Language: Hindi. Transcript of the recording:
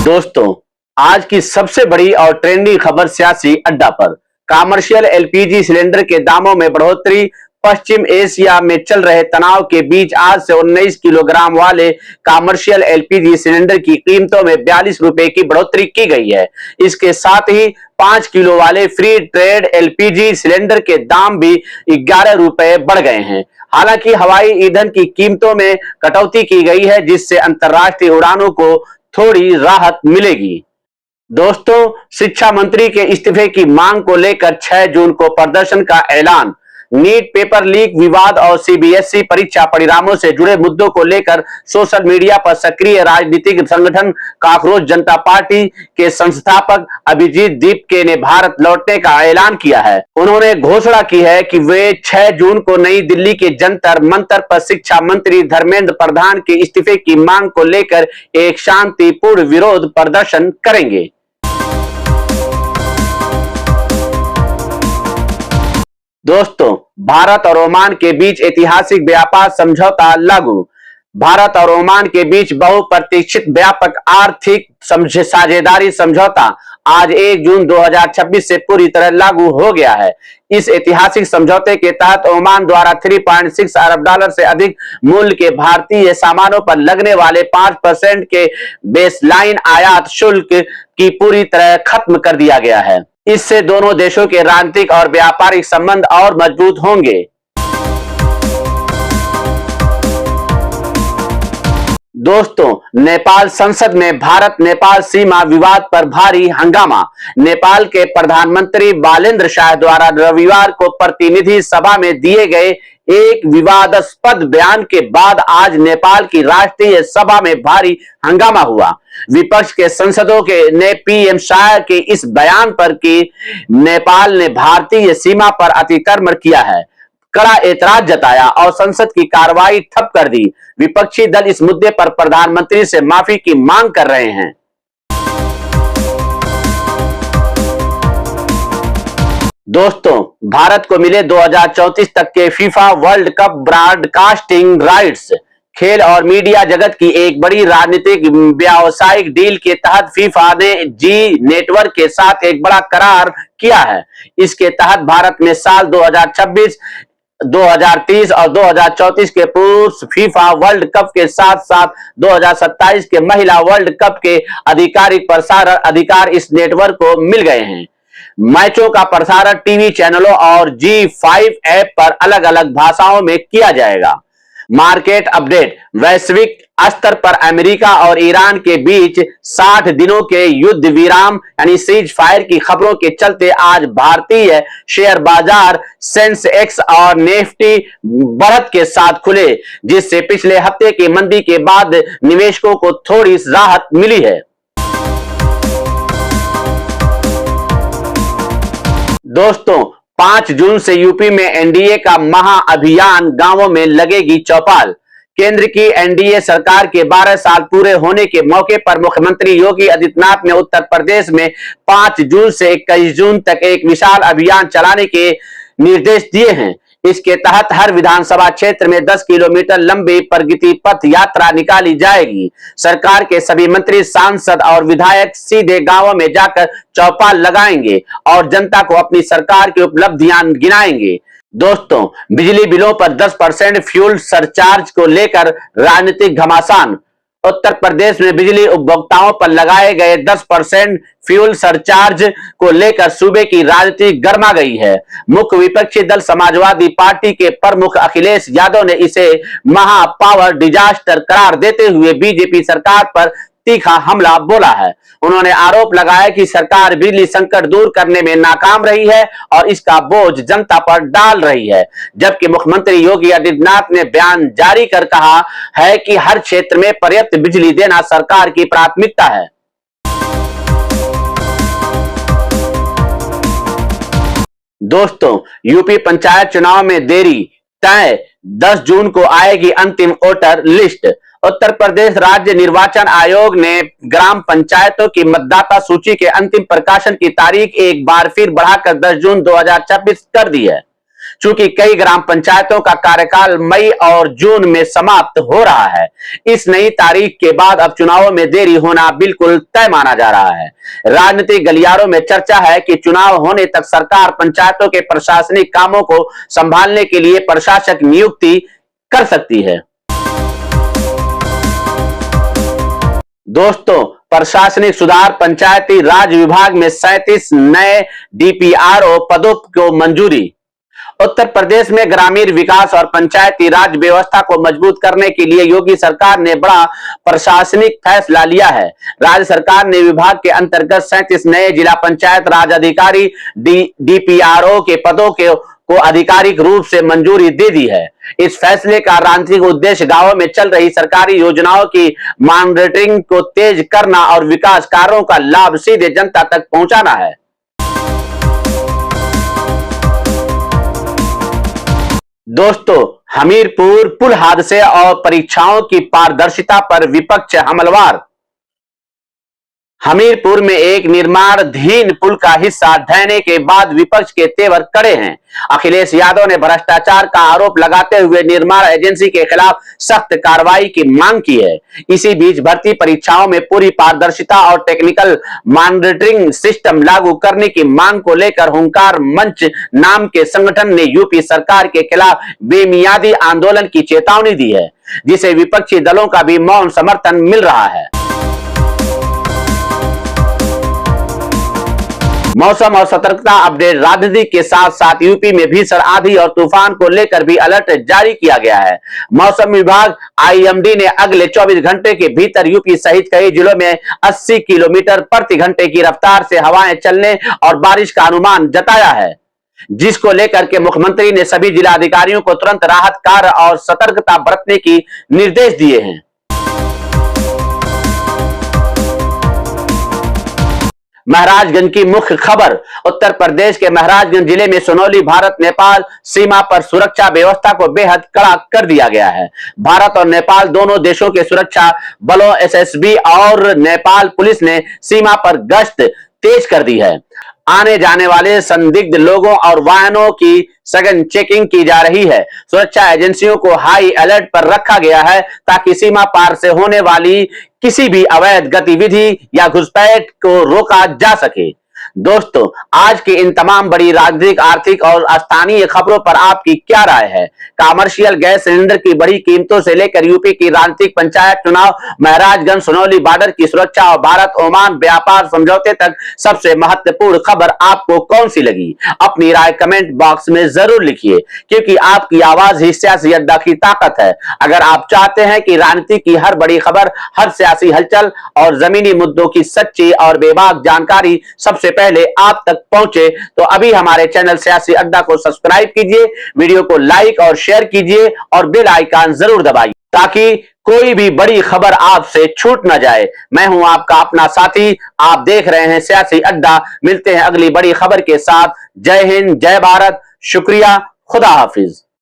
दोस्तों, आज की सबसे बड़ी और ट्रेंडी खबर सियासी अड्डा पर। कमर्शियल एलपीजी सिलेंडर के दामों में बढ़ोतरी। पश्चिम एशिया में चल रहे तनाव के बीच आज से 19 किलोग्राम वाले कमर्शियल एलपीजी सिलेंडर की कीमतों में 42 रुपए की बढ़ोतरी की गई है। इसके साथ ही 5 किलो वाले फ्री ट्रेड एलपीजी सिलेंडर के दाम भी 11 रुपए बढ़ गए हैं। हालांकि हवाई ईंधन की कीमतों में कटौती की गई है, जिससे अंतर्राष्ट्रीय उड़ानों को थोड़ी राहत मिलेगी। दोस्तों, शिक्षा मंत्री के इस्तीफे की मांग को लेकर 6 जून को प्रदर्शन का ऐलान। नीट पेपर लीक विवाद और सीबीएसई परीक्षा परिणामों से जुड़े मुद्दों को लेकर सोशल मीडिया पर सक्रिय राजनीतिक संगठन कॉकरोच जनता पार्टी के संस्थापक अभिजीत दीपके ने भारत लौटने का ऐलान किया है। उन्होंने घोषणा की है कि वे 6 जून को नई दिल्ली के जंतर मंतर पर शिक्षा मंत्री धर्मेंद्र प्रधान के इस्तीफे की मांग को लेकर एक शांतिपूर्ण विरोध प्रदर्शन करेंगे। दोस्तों, भारत और ओमान के बीच ऐतिहासिक व्यापार समझौता लागू। भारत और ओमान के बीच बहुप्रतीक्षित व्यापक आर्थिक साझेदारी समझौता आज 1 जून 2026 से पूरी तरह लागू हो गया है। इस ऐतिहासिक समझौते के तहत ओमान द्वारा 3.6 अरब डॉलर से अधिक मूल्य के भारतीय सामानों पर लगने वाले 5% के बेसलाइन आयात शुल्क की पूरी तरह खत्म कर दिया गया है। इससे दोनों देशों के राजनीतिक और व्यापारिक संबंध और मजबूत होंगे। दोस्तों, नेपाल संसद में भारत नेपाल सीमा विवाद पर भारी हंगामा। नेपाल के प्रधानमंत्री बालेन्द्र शाह द्वारा रविवार को प्रतिनिधि सभा में दिए गए एक विवादास्पद बयान के बाद आज नेपाल की राष्ट्रीय सभा में भारी हंगामा हुआ। विपक्ष के सांसदों ने पीएम शाह के इस बयान पर कि नेपाल ने भारतीय सीमा पर अतिक्रमण किया है, कड़ा एतराज जताया और संसद की कार्रवाई ठप कर दी। विपक्षी दल इस मुद्दे पर प्रधानमंत्री से माफी की मांग कर रहे हैं। दोस्तों, भारत को मिले 2034 तक के FIFA world cup broadcasting rights. खेल और मीडिया जगत की एक बड़ी राजनीतिक व्यावसायिक डील के तहत फीफा ने जी नेटवर्क के साथ एक बड़ा करार किया है। इसके तहत भारत में साल 2026, 2030 और 2034 के पुरुष फीफा वर्ल्ड कप के साथ साथ 2027 के महिला वर्ल्ड कप के आधिकारिक प्रसारण अधिकार इस नेटवर्क को मिल गए हैं। मैचों का प्रसारण टीवी चैनलों और G5 ऐप पर अलग अलग भाषाओं में किया जाएगा। Market update. वैश्विक स्तर पर अमेरिका और ईरान के बीच 60 दिनों के युद्ध विराम यानी सीज फायर की खबरों के चलते आज भारतीय शेयर बाजार सेंसेक्स और निफ्टी बढ़त के साथ खुले, जिससे पिछले हफ्ते की मंदी के बाद निवेशकों को थोड़ी राहत मिली है। दोस्तों, 5 जून से यूपी में एनडीए का महाअभियान, गांवों में लगेगी चौपाल। केंद्र की एनडीए सरकार के 12 साल पूरे होने के मौके पर मुख्यमंत्री योगी आदित्यनाथ ने उत्तर प्रदेश में 5 जून से 21 जून तक एक विशाल अभियान चलाने के निर्देश दिए हैं। इसके तहत हर विधानसभा क्षेत्र में 10 किलोमीटर लंबी प्रगति पथ यात्रा निकाली जाएगी। सरकार के सभी मंत्री, सांसद और विधायक सीधे गांवों में जाकर चौपाल लगाएंगे और जनता को अपनी सरकार की उपलब्धियां गिनाएंगे। दोस्तों, बिजली बिलों पर 10% फ्यूल सरचार्ज को लेकर राजनीतिक घमासान। उत्तर प्रदेश में बिजली उपभोक्ताओं पर लगाए गए 10% फ्यूल सरचार्ज को लेकर सूबे की राजनीति गर्मा गई है। मुख्य विपक्षी दल समाजवादी पार्टी के प्रमुख अखिलेश यादव ने इसे महा पावर डिजास्टर करार देते हुए बीजेपी सरकार पर तीखा हमला बोला है। उन्होंने आरोप लगाया कि सरकार बिजली संकट दूर करने में नाकाम रही है और इसका बोझ जनता पर डाल रही है, जबकि मुख्यमंत्री योगी आदित्यनाथ ने बयान जारी कर कहा है कि हर क्षेत्र में पर्याप्त बिजली देना सरकार की प्राथमिकता है। दोस्तों, यूपी पंचायत चुनाव में देरी तय, 10 जून को आएगी अंतिम वोटर लिस्ट। उत्तर प्रदेश राज्य निर्वाचन आयोग ने ग्राम पंचायतों की मतदाता सूची के अंतिम प्रकाशन की तारीख एक बार फिर बढ़ाकर 10 जून 2026 कर दी है। चूंकि कई ग्राम पंचायतों का कार्यकाल मई और जून में समाप्त हो रहा है, इस नई तारीख के बाद अब चुनावों में देरी होना बिल्कुल तय माना जा रहा है। राजनीतिक गलियारों में चर्चा है कि चुनाव होने तक सरकार पंचायतों के प्रशासनिक कामों को संभालने के लिए प्रशासक नियुक्ति कर सकती है। दोस्तों, प्रशासनिक सुधार पंचायती राज विभाग में 37 नए डीपीआरओ पदों को मंजूरी। उत्तर प्रदेश में ग्रामीण विकास और पंचायती राज व्यवस्था को मजबूत करने के लिए योगी सरकार ने बड़ा प्रशासनिक फैसला लिया है। राज्य सरकार ने विभाग के अंतर्गत 37 नए जिला पंचायत राज अधिकारी डीपीआरओ के पदों को आधिकारिक रूप से मंजूरी दे दी है। इस फैसले का राजनीतिक उद्देश्य गांवों में चल रही सरकारी योजनाओं की मॉनिटरिंग को तेज करना और विकास कार्यों का लाभ सीधे जनता तक पहुंचाना है। दोस्तों, हमीरपुर पुल हादसे और परीक्षाओं की पारदर्शिता पर विपक्ष हमलावर। हमीरपुर में एक निर्माणाधीन पुल का हिस्सा ढहने के बाद विपक्ष के तेवर कड़े हैं। अखिलेश यादव ने भ्रष्टाचार का आरोप लगाते हुए निर्माण एजेंसी के खिलाफ सख्त कार्रवाई की मांग की है। इसी बीच भर्ती परीक्षाओं में पूरी पारदर्शिता और टेक्निकल मॉनिटरिंग सिस्टम लागू करने की मांग को लेकर हुंकार मंच नाम के संगठन ने यूपी सरकार के खिलाफ बेमियादी आंदोलन की चेतावनी दी है, जिसे विपक्षी दलों का भी मौन समर्थन मिल रहा है। मौसम और सतर्कता अपडेट। राजनीति के साथ साथ यूपी में भीषण आंधी और तूफान को लेकर भी अलर्ट जारी किया गया है। मौसम विभाग आईएमडी ने अगले 24 घंटे के भीतर यूपी सहित कई जिलों में 80 किलोमीटर प्रति घंटे की रफ्तार से हवाएं चलने और बारिश का अनुमान जताया है, जिसको लेकर के मुख्यमंत्री ने सभी जिलाधिकारियों को तुरंत राहत कार्य और सतर्कता बरतने की निर्देश दिए हैं। महराजगंज की मुख्य खबर। उत्तर प्रदेश के महराजगंज जिले में सोनौली भारत नेपाल सीमा पर सुरक्षा व्यवस्था को बेहद कड़ा कर दिया गया है। भारत और नेपाल दोनों देशों के सुरक्षा बलों एसएसबी और नेपाल पुलिस ने सीमा पर गश्त तेज कर दी है। आने जाने वाले संदिग्ध लोगों और वाहनों की सघन चेकिंग की जा रही है। सुरक्षा एजेंसियों को हाई अलर्ट पर रखा गया है ताकि सीमा पार से होने वाली किसी भी अवैध गतिविधि या घुसपैठ को रोका जा सके। दोस्तों, आज की इन तमाम बड़ी राजनीतिक, आर्थिक और स्थानीय खबरों पर आपकी क्या राय है? कमर्शियल गैस सिलेंडर की बड़ी कीमतों से लेकर यूपी की राजनीतिक पंचायत चुनाव, महराजगंज सोनौली बॉर्डर की सुरक्षा और भारत ओमान व्यापार समझौते तक सबसे महत्वपूर्ण खबर आपको कौन सी लगी? अपनी राय कमेंट बॉक्स में जरूर लिखिए, क्योंकि आपकी आवाज ही सियासी अड्डा की ताकत है। अगर आप चाहते हैं कि राजनीति की हर बड़ी खबर, हर सियासी हलचल और जमीनी मुद्दों की सच्ची और बेबाक जानकारी सबसे पहले आप तक पहुंचे, तो अभी हमारे चैनल सियासी अड्डा को सब्सक्राइब कीजिए, वीडियो को लाइक और शेयर कीजिए और बेल आइकन जरूर दबाइए, ताकि कोई भी बड़ी खबर आपसे छूट न जाए। मैं हूं आपका अपना साथी, आप देख रहे हैं सियासी अड्डा। मिलते हैं अगली बड़ी खबर के साथ। जय हिंद, जय भारत, शुक्रिया, खुदा हाफिज।